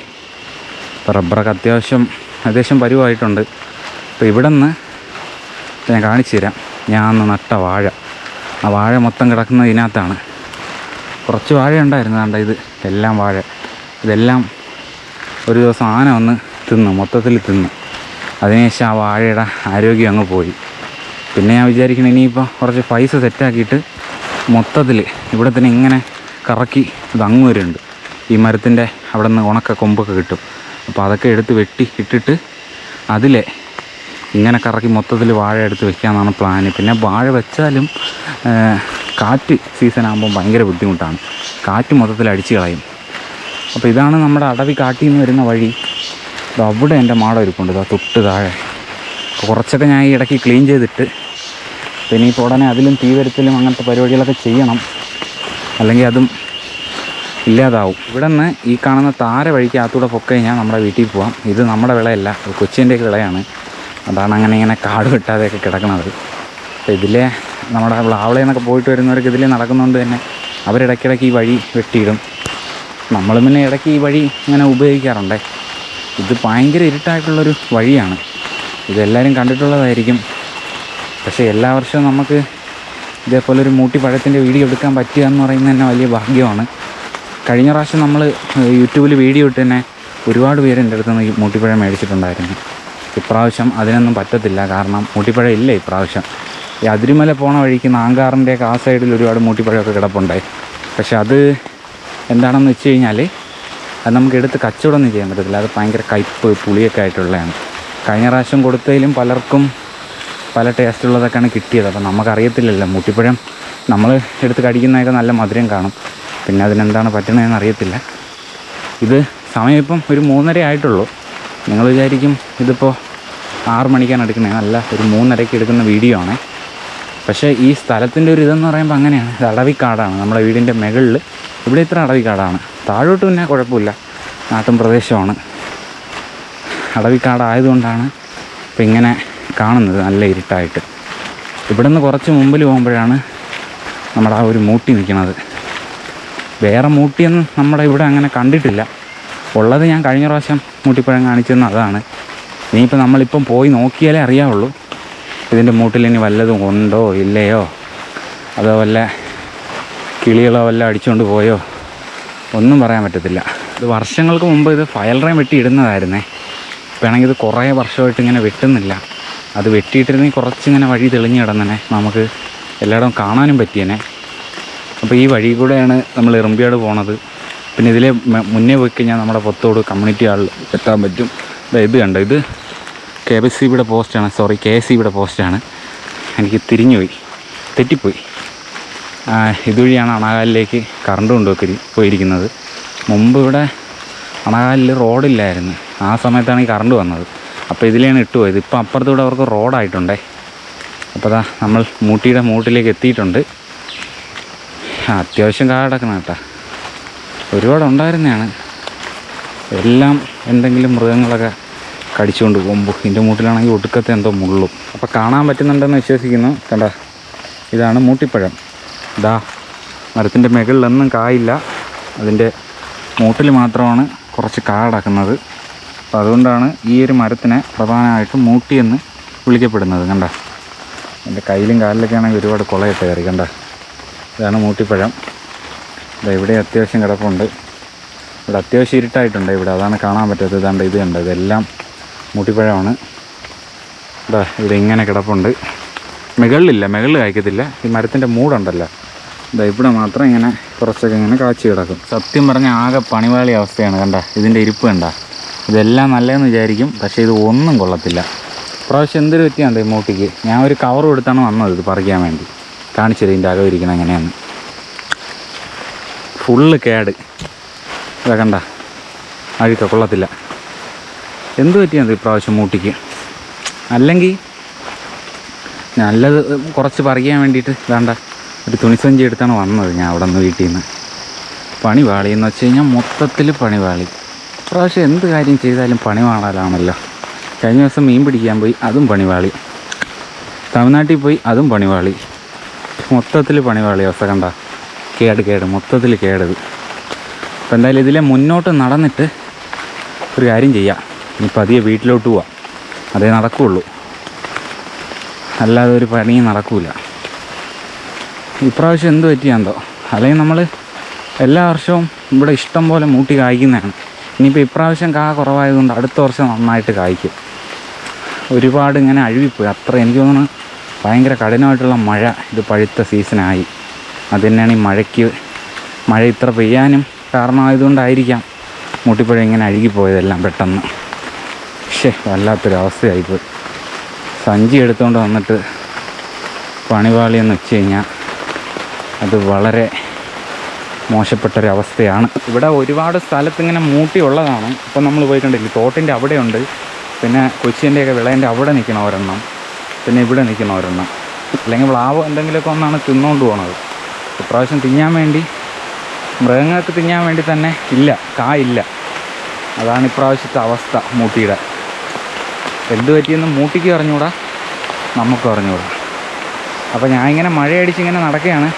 ഇപ്പോൾ റബ്ബറൊക്കെ അത്യാവശ്യം പരുവായിട്ടുണ്ട്. അപ്പോൾ ഇവിടെ നിന്ന് ഞാൻ കാണിച്ചു തരാം. ഞാൻ അന്ന് നട്ട വാഴ, ആ വാഴ മൊത്തം കിടക്കുന്നത് ഇതിനകത്താണ്. കുറച്ച് വാഴ ഉണ്ടായിരുന്നു, കണ്ട ഇത് എല്ലാം വാഴ. ഇതെല്ലാം ഒരു ദിവസം ആന വന്ന് തിന്നു, മൊത്തത്തിൽ തിന്നു. അതിനുശേഷം ആ വാഴയുടെ ആരോഗ്യം അങ്ങ് പോയി. പിന്നെ ഞാൻ വിചാരിക്കണം ഇനിയിപ്പോൾ കുറച്ച് പൈസ സെറ്റാക്കിയിട്ട് മൊത്തത്തിൽ ഇവിടെ തന്നെ ഇങ്ങനെ കറക്കി ഇത് അങ്ങ് വരുന്നുണ്ട്. ഈ മരത്തിൻ്റെ അവിടെ നിന്ന് ഉണക്ക കൊമ്പൊക്കെ കിട്ടും. അപ്പോൾ അതൊക്കെ എടുത്ത് വെട്ടി ഇട്ടിട്ട് അതിലെ ഇങ്ങനെ കറക്കി മൊത്തത്തിൽ വാഴ എടുത്ത് വെക്കാമെന്നാണ് പ്ലാന്. പിന്നെ വാഴ വെച്ചാലും കാറ്റ് സീസണാകുമ്പോൾ ഭയങ്കര ബുദ്ധിമുട്ടാണ്, കാറ്റ് മൊത്തത്തിൽ അടിച്ച് കളയും. അപ്പോൾ ഇതാണ് നമ്മുടെ അടവി കാട്ടിൽ നിന്ന് വരുന്ന വഴി. അവിടെ എൻ്റെ മാടം ഇരിപ്പുണ്ട്, ഇതാ തൊട്ട് താഴെ. കുറച്ചൊക്കെ ഞാൻ ഈ ഇടയ്ക്ക് ക്ലീൻ ചെയ്തിട്ട് പിന്നെ ഇപ്പോൾ ഉടനെ അതിലും തീ വരുത്തലും അങ്ങനത്തെ പരിപാടികളൊക്കെ ചെയ്യണം, അല്ലെങ്കിൽ അതും ഇല്ലാതാവും. ഇവിടെ നിന്ന് ഈ കാണുന്ന താര വഴിക്ക് അകത്തൂടെ പൊക്കെ കഴിഞ്ഞാൽ നമ്മുടെ വീട്ടിൽ പോവാം. ഇത് നമ്മുടെ വിളയല്ല, കൊച്ചിൻ്റെയൊക്കെ വിളയാണ്. അതാണ് അങ്ങനെ ഇങ്ങനെ കാട് വെട്ടാതെയൊക്കെ കിടക്കുന്നത്. അപ്പോൾ ഇതിലെ നമ്മുടെ ആവളയെന്നൊക്കെ പോയിട്ട് വരുന്നവർക്ക് ഇതിലേ നടക്കുന്നതുകൊണ്ട് തന്നെ അവരിടയ്ക്കിടയ്ക്ക് ഈ വഴി വെട്ടിയിടും. നമ്മൾ പിന്നെ ഇടയ്ക്ക് ഈ വഴി ഇങ്ങനെ ഉപയോഗിക്കാറുണ്ട്. ഇത് ഭയങ്കര ഇരുട്ടായിട്ടുള്ളൊരു വഴിയാണ്, ഇതെല്ലാവരും കണ്ടിട്ടുള്ളതായിരിക്കും. പക്ഷേ എല്ലാ വർഷവും നമുക്ക് ഇതേപോലെ ഒരു മൂട്ടിപ്പഴത്തിൻ്റെ വീഡിയോ എടുക്കാൻ പറ്റുക എന്ന് പറയുന്നത് തന്നെ വലിയ ഭാഗ്യമാണ്. കഴിഞ്ഞ പ്രാവശ്യം നമ്മൾ യൂട്യൂബിൽ വീഡിയോ ഇട്ട് തന്നെ ഒരുപാട് പേര് എൻ്റെ അടുത്ത് നിന്ന് ഈ മൂട്ടിപ്പഴം മേടിച്ചിട്ടുണ്ടായിരുന്നു. ഇപ്രാവശ്യം അതിനൊന്നും പറ്റത്തില്ല, കാരണം മൂട്ടിപ്പഴം ഇല്ല ഇപ്രാവശ്യം. ഈ അതിരുമല പോണ വഴിക്ക് നാങ്കാറിൻ്റെയൊക്കെ ആ സൈഡിൽ ഒരുപാട് മൂട്ടിപ്പഴമൊക്കെ കിടപ്പുണ്ടായി. പക്ഷെ അത് എന്താണെന്ന് വെച്ച് കഴിഞ്ഞാൽ അത് നമുക്ക് എടുത്ത് കച്ചവടമൊന്നും ചെയ്യാൻ പറ്റത്തില്ല, അത് ഭയങ്കര കയ്പ്പ് പുളിയൊക്കെ ആയിട്ടുള്ളതാണ്. കഴിഞ്ഞ പ്രാവശ്യം കൊടുത്തതിലും പലർക്കും പല ടേസ്റ്റുള്ളതൊക്കെയാണ് കിട്ടിയത്. അപ്പോൾ നമുക്കറിയത്തില്ലല്ലോ, മൂട്ടിപ്പഴം നമ്മൾ എടുത്ത് കടിക്കുന്നതൊക്കെ നല്ല മധുരം കാണും, പിന്നെ അതിനെന്താണ് പറ്റണതെന്ന് അറിയത്തില്ല. ഇത് സമയം ഇപ്പം ഒരു 3:30 ആയിട്ടുള്ളൂ. നിങ്ങൾ വിചാരിക്കും ഇതിപ്പോൾ 6 മണിക്കാണ് എടുക്കണേ, അല്ല, ഒരു 3:30ക്ക് എടുക്കുന്ന വീഡിയോ ആണ്. പക്ഷേ ഈ സ്ഥലത്തിൻ്റെ ഒരു ഇതെന്ന് പറയുമ്പോൾ അങ്ങനെയാണ്, ഇത് അടവിക്കാടാണ്. നമ്മുടെ വീടിൻ്റെ മുകളിൽ ഇവിടെ ഇത്ര അടവിക്കാടാണ്, താഴോട്ട് പിന്നെ കുഴപ്പമില്ല, നാട്ടും പ്രദേശമാണ്. അടവിക്കാടായതുകൊണ്ടാണ് ഇപ്പം ഇങ്ങനെ കാണുന്നത്, നല്ല ഇരുട്ടായിട്ട്. ഇവിടെ നിന്ന് കുറച്ച് മുമ്പിൽ പോകുമ്പോഴാണ് നമ്മുടെ ആ ഒരു മൂട്ടി നിൽക്കുന്നത്. വേറെ മൂട്ടിയൊന്നും നമ്മുടെ ഇവിടെ അങ്ങനെ കണ്ടിട്ടില്ല. ഉള്ളത് ഞാൻ കഴിഞ്ഞ പ്രാവശ്യം മൂട്ടിപ്പഴം കാണിച്ചെന്ന് അതാണ്. ഇനിയിപ്പോൾ നമ്മളിപ്പം പോയി നോക്കിയാലേ അറിയാവുള്ളൂ ഇതിൻ്റെ മൂട്ടിൽ ഇനി വല്ലതും ഉണ്ടോ ഇല്ലയോ, അതോ വല്ല കിളികളോ വല്ല അടിച്ചുകൊണ്ട് പോയോ, ഒന്നും പറയാൻ പറ്റത്തില്ല. ഇത് വർഷങ്ങൾക്ക് മുമ്പ് ഇത് ഫയൽ റേം വെട്ടി ഇടുന്നതായിരുന്നേ. ഇപ്പോൾ ആണെങ്കിൽ ഇത് കുറേ വർഷമായിട്ട് ഇങ്ങനെ വെട്ടുന്നില്ല. അത് വെട്ടിയിട്ടിരുന്നെങ്കിൽ കുറച്ചിങ്ങനെ വഴി തെളിഞ്ഞ് കിടന്നെ, നമുക്ക് എല്ലായിടവും കാണാനും പറ്റിയേനെ. അപ്പോൾ ഈ വഴി കൂടെയാണ് നമ്മൾ എറുമ്പിയാട് പോണത്. പിന്നെ ഇതിലെ മുന്നേ പോയി കഴിഞ്ഞാൽ നമ്മുടെ പൊത്തോട് കമ്മ്യൂണിറ്റി ഹാളിൽ എത്താൻ പറ്റും. ഇത് കണ്ടോ, ഇത് KSCBയുടെ പോസ്റ്റാണ്, KSCBയുടെ പോസ്റ്റാണ്. എനിക്ക് തിരിഞ്ഞുപോയി, തെറ്റിപ്പോയി. ഇതുവഴിയാണ് അണകാലിലേക്ക് കറണ്ട് പോയിരിക്കുന്നത്. മുമ്പ് ഇവിടെ അണകാലിൽ റോഡില്ലായിരുന്നു, ആ സമയത്താണ് ഈ കറണ്ട് വന്നത്. അപ്പോൾ ഇതിലാണ് ഇട്ടുപോയത്. ഇപ്പോൾ അപ്പുറത്തൂടെ അവർക്ക് റോഡായിട്ടുണ്ടേ. അപ്പോൾ അതാ നമ്മൾ മൂട്ടിയുടെ മൂട്ടിലേക്ക് എത്തിയിട്ടുണ്ട്. അത്യാവശ്യം കാടക്കണം കേട്ടോ, ഒരുപാടുണ്ടായിരുന്നതാണ്. എല്ലാം എന്തെങ്കിലും മൃഗങ്ങളൊക്കെ കടിച്ചുകൊണ്ട് പോകുമ്പോൾ ഇതിൻ്റെ മൂട്ടിലാണെങ്കിൽ ഒടുക്കത്തെ എന്തോ മുള്ളും. അപ്പോൾ കാണാൻ പറ്റുന്നുണ്ടെന്ന് വിശ്വസിക്കുന്നു. കണ്ട, ഇതാണ് മൂട്ടിപ്പഴം. ഇതാ മരത്തിൻ്റെ മുകളിലൊന്നും കായില്ല, അതിൻ്റെ മൂട്ടിൽ മാത്രമാണ് കുറച്ച് കാടക്കുന്നത്. അപ്പോൾ അതുകൊണ്ടാണ് ഈ ഒരു മരത്തിനെ പ്രധാനമായിട്ടും മൂട്ടിയെന്ന് വിളിക്കപ്പെടുന്നത്. കണ്ട, എൻ്റെ കയ്യിലും കാലിലൊക്കെ ആണെങ്കിൽ ഒരുപാട് കുളയിട്ട് കയറി. കണ്ട, ഇതാണ് മൂട്ടിപ്പഴം. ഇവിടെ അത്യാവശ്യം കിടപ്പുണ്ട്. ഇവിടെ അത്യാവശ്യം ഇരുട്ടായിട്ടുണ്ട് ഇവിടെ, അതാണ് കാണാൻ പറ്റാത്തത്. ഇതാണ്ട് ഇത് കണ്ട, ഇതെല്ലാം മൂട്ടിപ്പഴമാണ്. ഇതാ ഇവിടെ ഇങ്ങനെ കിടപ്പുണ്ട്. മുകളിൽ കായ്ക്കത്തില്ല, ഈ മരത്തിൻ്റെ മൂടുണ്ടല്ലോ, ഇതാ ഇവിടെ മാത്രം ഇങ്ങനെ കുറച്ചൊക്കെ ഇങ്ങനെ കാച്ചി കിടക്കും. സത്യം പറഞ്ഞാൽ ആകെ പണിവാളി അവസ്ഥയാണ്. കണ്ട, ഇതിൻ്റെ ഇരിപ്പ് കണ്ട, ഇതെല്ലാം നല്ലതെന്ന് വിചാരിക്കും, പക്ഷേ ഇത് ഒന്നും കൊള്ളത്തില്ല. പ്രാവശ്യം എന്തൊരു വ്യത്യാണ്ട് ഈ മൂട്ടിക്ക്. ഞാൻ ഒരു കവറും എടുത്താണ് വന്നത് ഇത് പറിക്കാൻ വേണ്ടി. കാണിച്ചത് ഇതിൻ്റെ അകം ഇരിക്കണം എങ്ങനെയാണ്. ഫുള്ള് കേട്. ഇതാ കണ്ട, അഴുക്ക കൊള്ളത്തില്ല. എന്ത് പറ്റിയത് ഇപ്രാവശ്യം മൂട്ടിക്ക്? അല്ലെങ്കിൽ നല്ലത് കുറച്ച് പറിക്കാൻ വേണ്ടിയിട്ട് വേണ്ട ഒരു തുണിസഞ്ചി എടുത്താണ് വന്നത് ഞാൻ അവിടെ നിന്ന് വീട്ടിൽ നിന്ന്. പണി പാളി എന്ന് വെച്ച് കഴിഞ്ഞാൽ മൊത്തത്തിൽ പണി പാളി. ഇപ്രാവശ്യം എന്ത് കാര്യം ചെയ്താലും പണി പാളാലാണല്ലോ. കഴിഞ്ഞ ദിവസം മീൻ പിടിക്കാൻ പോയി, അതും പണിവാളി. തമിഴ്നാട്ടിൽ പോയി, അതും പണിവാളി. മൊത്തത്തിൽ പണിവാളി അവസ്ഥ കണ്ട. കേട് മൊത്തത്തിൽ കേടത്. അപ്പോൾ എന്തായാലും ഇതിലെ മുന്നോട്ട് നടന്നിട്ട് ഒരു കാര്യം ചെയ്യാം. ഇനി പതിയെ വീട്ടിലോട്ട് പോവാം. അതേ നടക്കുകയുള്ളൂ, അല്ലാതെ ഒരു പണിയും നടക്കില്ല. ഇപ്രാവശ്യം എന്ത് പറ്റിയാന്തോ, അല്ലെങ്കിൽ നമ്മൾ എല്ലാ വർഷവും ഇവിടെ ഇഷ്ടം പോലെ മൂട്ടി കായ്ക്കുന്നതാണ്. ഇനിയിപ്പോൾ ഇപ്രാവശ്യം കാ കുറവായതുകൊണ്ട് അടുത്ത വർഷം നന്നായിട്ട് കായ്ക്കും. ഒരുപാട് ഇങ്ങനെ അഴുകിപ്പോയി. അത്ര എനിക്ക് തോന്നുന്നു ഭയങ്കര കഠിനമായിട്ടുള്ള മഴ ഇത് പഴുത്ത സീസണായി. അത് തന്നെയാണ് ഈ മഴ ഇത്ര പെയ്യാനും കാരണമായതുകൊണ്ടായിരിക്കാം മൂട്ടിപ്പഴം ഇങ്ങനെ അഴുകിപ്പോയതെല്ലാം പെട്ടെന്ന്. പക്ഷേ വല്ലാത്തൊരവസ്ഥയായിപ്പോയി. സഞ്ചി എടുത്തുകൊണ്ട് വന്നിട്ട് പണിവാളിയെന്ന് വെച്ച് കഴിഞ്ഞാൽ അത് വളരെ മോശപ്പെട്ടൊരവസ്ഥയാണ്. ഇവിടെ ഒരുപാട് സ്ഥലത്ത് ഇങ്ങനെ മൂട്ടി ഉള്ളതാണ്. ഇപ്പം നമ്മൾ പോയിട്ടുണ്ടെങ്കിൽ തോട്ടിൻ്റെ അവിടെയുണ്ട്, പിന്നെ കൊച്ചിൻ്റെയൊക്കെ വിളേൻ്റെ അവിടെ നിൽക്കണം ഒരെണ്ണം, പിന്നെ ഇവിടെ നിൽക്കണം ഒരെണ്ണം. അല്ലെങ്കിൽ പ്ലാവ് എന്തെങ്കിലുമൊക്കെ ഒന്നാണ് തിന്നുകൊണ്ട് പോകണത്. ഇപ്രാവശ്യം തിന്നാൻ വേണ്ടി, മൃഗങ്ങൾക്ക് തിന്നാൻ വേണ്ടി തന്നെ ഇല്ല, കായില്ല. അതാണ് ഇപ്രാവശ്യത്തെ അവസ്ഥ മൂട്ടിയുടെ. എന്ത് പറ്റിയെന്ന് മൂട്ടിക്ക് അറിഞ്ഞൂടാ, നമുക്കും അറിഞ്ഞൂടാ. അപ്പോൾ ഞാൻ ഇങ്ങനെ മഴയടിച്ചിങ്ങനെ നടക്കുകയാണ്.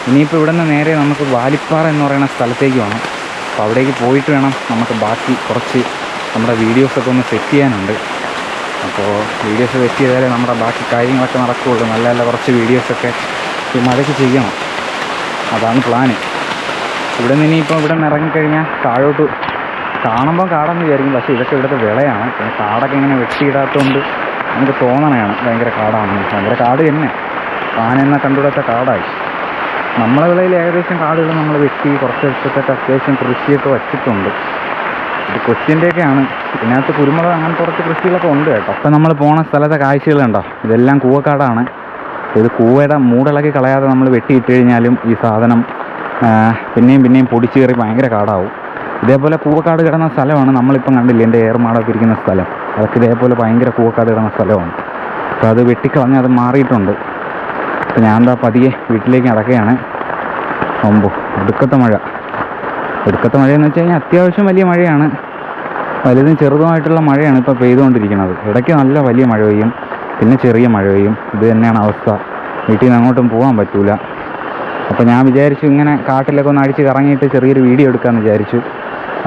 ഇനിയിപ്പോൾ ഇവിടെ നിന്ന് നേരെ നമുക്ക് വാലിപ്പാറ എന്ന് പറയുന്ന സ്ഥലത്തേക്ക് വേണം. അപ്പോൾ അവിടേക്ക് പോയിട്ട് വേണം നമുക്ക് ബാക്കി കുറച്ച് നമ്മുടെ വീഡിയോസൊക്കെ ഒന്ന് സെറ്റ് ചെയ്യാനുണ്ട്. അപ്പോൾ വീഡിയോസ് സെറ്റ് ചെയ്താലേ നമ്മുടെ ബാക്കി കാര്യങ്ങളൊക്കെ നടക്കുകയുള്ളൂ. നല്ല നല്ല കുറച്ച് വീഡിയോസൊക്കെ ഈ മഴയ്ക്ക് ചെയ്യണം. അതാണ് പ്ലാന്. ഇവിടെ നിന്ന് ഇനിയിപ്പോൾ ഇവിടെ നിന്ന് ഇറങ്ങിക്കഴിഞ്ഞാൽ താഴോട്ട് കാണുമ്പോൾ കാടെന്ന് വിചാരിക്കും, പക്ഷേ ഇതൊക്കെ ഇവിടുത്തെ വിളയാണ്. പിന്നെ കാടൊക്കെ ഇങ്ങനെ വെട്ടിയിടാത്തതുകൊണ്ട് നമുക്ക് തോന്നണയാണ് ഭയങ്കര കാടാണെന്ന്. ഭയങ്കര കാട് തന്നെ, ആനെന്ന കണ്ടുവിടാത്ത കാടായി. നമ്മളെ വിളയിൽ ഏകദേശം കാടുകൾ നമ്മൾ വെട്ടി കുറച്ച് ദിവസത്തൊക്കെ അത്യാവശ്യം കൃഷിയൊക്കെ വച്ചിട്ടുണ്ട്. ഇത് കൊച്ചിൻ്റെയൊക്കെയാണ്. ഇതിനകത്ത് കുരുമുളക് അങ്ങനത്തെ കുറച്ച് കൃഷികളൊക്കെ ഉണ്ട് കേട്ടോ. അപ്പോൾ നമ്മൾ പോണ സ്ഥലത്തെ കാഴ്ചകളുണ്ടോ, ഇതെല്ലാം കൂവക്കാടാണ്. ഇത് കൂവയുടെ മൂടിളക്കി കളയാതെ നമ്മൾ വെട്ടിയിട്ട് കഴിഞ്ഞാലും ഈ സാധനം പിന്നെയും പൊടിച്ച് കയറി ഭയങ്കര കാടാവും. ഇതേപോലെ കൂവക്കാട് കിടന്ന സ്ഥലമാണ് നമ്മളിപ്പം കണ്ടില്ലേ, എൻ്റെ ഏർമാടൊക്കെ ഇരിക്കുന്ന സ്ഥലം. അതൊക്കെ ഇതേപോലെ ഭയങ്കര കൂവക്കാട് കിടന്ന സ്ഥലമാണ്. അപ്പോൾ അത് വെട്ടിക്കളഞ്ഞ് അത് മാറിയിട്ടുണ്ട്. അപ്പോൾ ഞാൻ എന്താ പതിയെ വീട്ടിലേക്ക് നടക്കുകയാണ്. ഒടുക്കത്തെ മഴയെന്ന് വെച്ച് കഴിഞ്ഞാൽ അത്യാവശ്യം വലിയ മഴയാണ്. വലുതും ചെറുതുമായിട്ടുള്ള മഴയാണ് ഇപ്പോൾ പെയ്തുകൊണ്ടിരിക്കുന്നത്. ഇടയ്ക്ക് നല്ല വലിയ മഴ പെയ്യും, പിന്നെ ചെറിയ മഴ പെയ്യും. ഇത് തന്നെയാണ് അവസ്ഥ. വീട്ടിൽ നിന്ന് അങ്ങോട്ടും പോകാൻ പറ്റില്ല. അപ്പോൾ ഞാൻ വിചാരിച്ചു ഇങ്ങനെ കാട്ടിലൊക്കെ ഒന്ന് അടിച്ച് കറങ്ങിയിട്ട് ചെറിയൊരു വീഡിയോ എടുക്കാമെന്ന് വിചാരിച്ചു.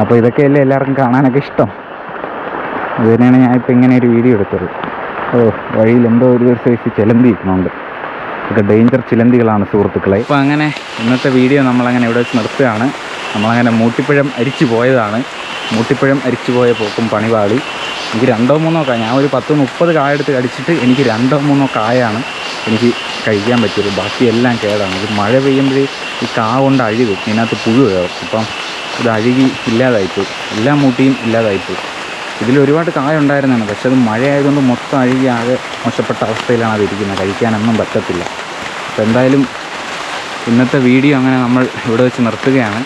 അപ്പോൾ ഇതൊക്കെയല്ലേ എല്ലാവർക്കും കാണാനൊക്കെ ഇഷ്ടം. അത് തന്നെയാണ് ഞാനിപ്പോൾ ഇങ്ങനെ ഒരു വീഡിയോ എടുത്തത്. വഴിയിൽ എന്തോ ഒരു സൈസ് ചിലന്തി ഇരിക്കുന്നുണ്ട്. ഇതൊക്കെ ഡേഞ്ചർ ചിലന്തികളാണ് സുഹൃത്തുക്കളെ. അപ്പോൾ അങ്ങനെ ഇന്നത്തെ വീഡിയോ നമ്മളങ്ങനെ ഇവിടെ വെച്ച് നിർത്തുകയാണ്. നമ്മളങ്ങനെ മൂട്ടിപ്പഴം അരിച്ചു പോയതാണ്. മൂട്ടിപ്പഴം അരിച്ചു പോയ പോക്കും പണിപാളി. എനിക്ക് 2-3 കായ, ഞാൻ ഒരു 10-30 കായ എടുത്ത് കടിച്ചിട്ട് എനിക്ക് 2-3 കായാണ് എനിക്ക് കഴിക്കാൻ പറ്റുള്ളൂ. ബാക്കിയെല്ലാം കേടാണ്. ഇത് മഴ പെയ്യുമ്പോഴേ ഈ കാ കൊണ്ട് അഴുകും, ഇതിനകത്ത് പുഴു കയറും. അപ്പം ഇത് അഴുകി ഇല്ലാതായിപ്പോയി, എല്ലാ മൂട്ടിയും ഇല്ലാതായിപ്പോയി. ഇതിൽ ഒരുപാട് കായ ഉണ്ടായിരുന്നതാണ്, പക്ഷെ അത് മഴയായതുകൊണ്ട് മൊത്തം അഴുകി ആകെ മോശപ്പെട്ട അവസ്ഥയിലാണ് അതിരിക്കുന്നത്. കഴിക്കാനൊന്നും പറ്റത്തില്ല. അപ്പോൾ എന്തായാലും ഇന്നത്തെ വീഡിയോ അങ്ങനെ നമ്മൾ ഇവിടെ വെച്ച് നിർത്തുകയാണ്.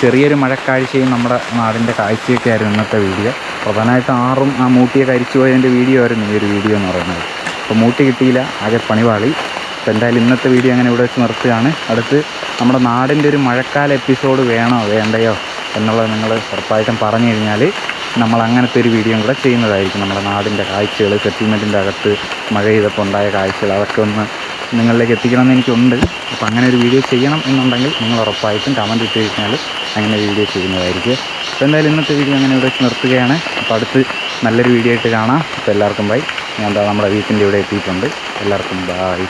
ചെറിയൊരു മഴക്കാഴ്ചയും നമ്മുടെ നാടിൻ്റെ കാഴ്ചയൊക്കെ ആയിരുന്നു ഇന്നത്തെ വീഡിയോ. പ്രധാനമായിട്ട് ആറും ആ മൂട്ടിയെ കരിച്ചു പോയതിൻ്റെ വീഡിയോ ആയിരുന്നു ഈ ഒരു വീഡിയോ എന്ന് പറയുന്നത്. അപ്പോൾ മൂട്ടി കിട്ടിയില്ല, ആകെ പണിപാളി. അപ്പോൾ എന്തായാലും ഇന്നത്തെ വീഡിയോ അങ്ങനെ ഇവിടെ വെച്ച് നിർത്തുകയാണ്. അടുത്ത് നമ്മുടെ നാടിൻ്റെ ഒരു മഴക്കാല എപ്പിസോഡ് വേണോ വേണ്ടയോ എന്നുള്ളത് നിങ്ങൾ ഉറപ്പായിട്ടും പറഞ്ഞു കഴിഞ്ഞാൽ നമ്മൾ അങ്ങനത്തെ ഒരു വീഡിയോ കൂടെ ചെയ്യുന്നതായിരിക്കും. നമ്മുടെ നാടിൻ്റെ കാഴ്ചകൾ, സെറ്റിൽമെൻറ്റിൻ്റെ അകത്ത് മഴ ചെയ്തപ്പോൾ ഉണ്ടായ കാഴ്ചകൾ, അതൊക്കെ ഒന്ന് നിങ്ങളിലേക്ക് എത്തിക്കണമെന്ന് എനിക്കുണ്ട്. അപ്പോൾ അങ്ങനെ ഒരു വീഡിയോ ചെയ്യണം എന്നുണ്ടെങ്കിൽ നിങ്ങൾ ഉറപ്പായിട്ടും കമൻറ്റ് ഇട്ട് കഴിഞ്ഞാൽ അങ്ങനെ വീഡിയോ ചെയ്യുന്നതായിരിക്കും. അപ്പോൾ എന്തായാലും ഇന്നത്തെ വീഡിയോ അങ്ങനെ ഇവിടെ വെച്ച് നിർത്തുകയാണ്. അപ്പോൾ അടുത്ത് നല്ലൊരു വീഡിയോ ആയിട്ട് കാണാം. അപ്പോൾ എല്ലാവർക്കും ബൈ. ഞാൻ നമ്മുടെ വീട്ടിൻ്റെ ഇവിടെ എത്തിയിട്ടുണ്ട്. എല്ലാവർക്കും ബൈ.